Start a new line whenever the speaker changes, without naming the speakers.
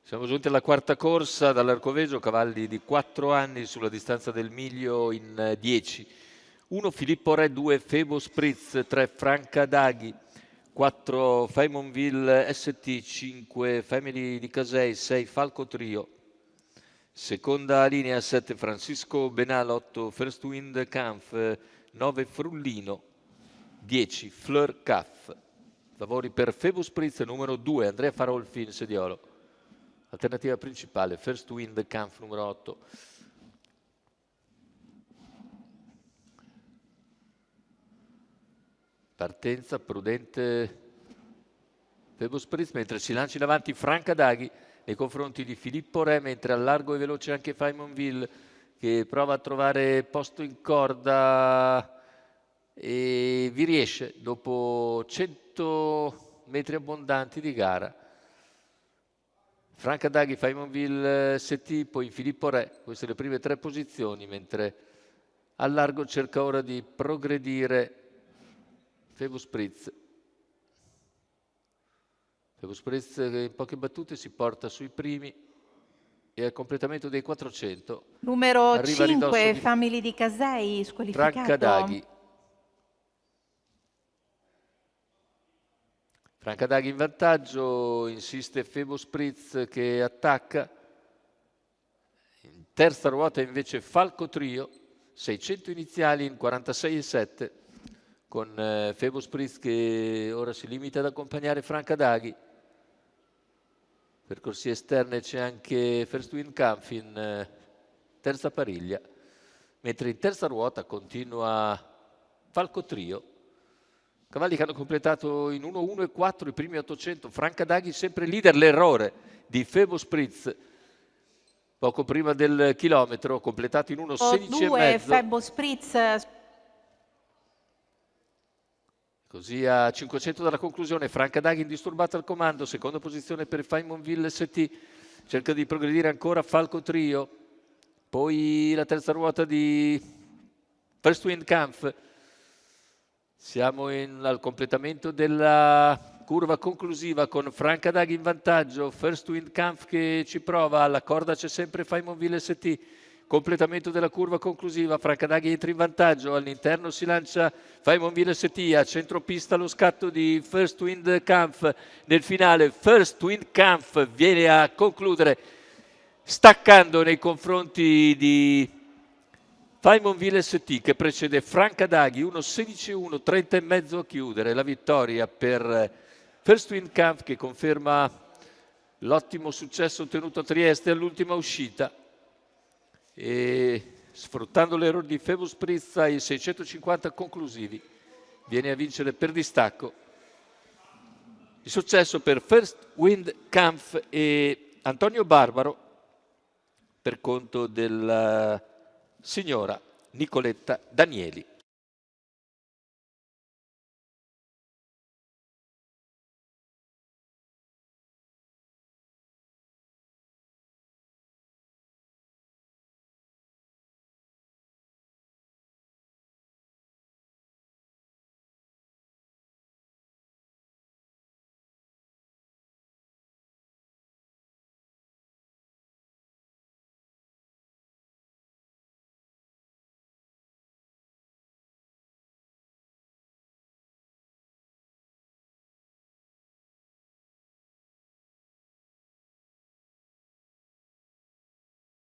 Siamo giunti alla quarta corsa dall'Arcoveggio, cavalli di 4 anni sulla distanza del miglio in 10. 1 Filippo Re, 2 Febo Spritz, 3 Franca Daghi, 4 Faymonville ST, 5 Family di Casei, 6 Falco Trio. Seconda linea 7 Francisco Benal, 8 First Wind Kampf, 9 Frullino, 10 Fleur Caff. Favori per Febo Spritz, numero 2 Andrea Farolfi in sediolo. Alternativa principale, First Wind Kampf, numero 8. Partenza prudente Febo Spritz, mentre si lancia in avanti Franca Daghi nei confronti di Filippo Re, mentre a largo e veloce anche Faymonville, che prova a trovare posto in corda e vi riesce dopo 100 metri abbondanti di gara. Franca Daghi, Faymonville ST, poi Filippo Re, queste le prime 3 posizioni, mentre al largo cerca ora di progredire Febo Spritz. Febo Spritz che in poche battute si porta sui primi e al completamento dei 400
numero
arriva
5 Family di Casei squalificato.
Franca Daghi. Franca Daghi in vantaggio, insiste Febo Spritz che attacca. In terza ruota invece Falco Trio, 600 iniziali in 46,7, con Febo Spritz che ora si limita ad accompagnare Franca Daghi. Per corsie esterne c'è anche First Wind Kampf in terza pariglia, mentre in terza ruota continua Falco Trio. Cavalli che hanno completato in 1, 1 e 4 i primi 800. Franca Daghi sempre leader, l'errore di Febo Spritz poco prima del chilometro, completato in 1, 16 e mezzo.
Febo Spritz.
Così a 500 dalla conclusione Franca Daghi indisturbata al comando, seconda posizione per Faymonville ST, cerca di progredire ancora Falco Trio, poi la terza ruota di First Wind Kampf. Siamo al completamento della curva conclusiva con Franca Daghi in vantaggio, First Wind Kampf che ci prova, alla corda c'è sempre Faymonville ST, completamento della curva conclusiva, Franca Daghi entra in vantaggio, all'interno si lancia Faymonville ST, a centropista lo scatto di First Wind Kampf, nel finale First Wind Kampf viene a concludere staccando nei confronti di Faymonville ST che precede Franca Daghi, 1.16.1, 30 e mezzo a chiudere. La vittoria per First Wind Kampf che conferma l'ottimo successo ottenuto a Trieste all'ultima uscita e sfruttando l'errore di Febo Spritz ai 650 conclusivi viene a vincere per distacco. Il successo per First Wind Kampf e Antonio Barbaro per conto del signora Nicoletta Danieli.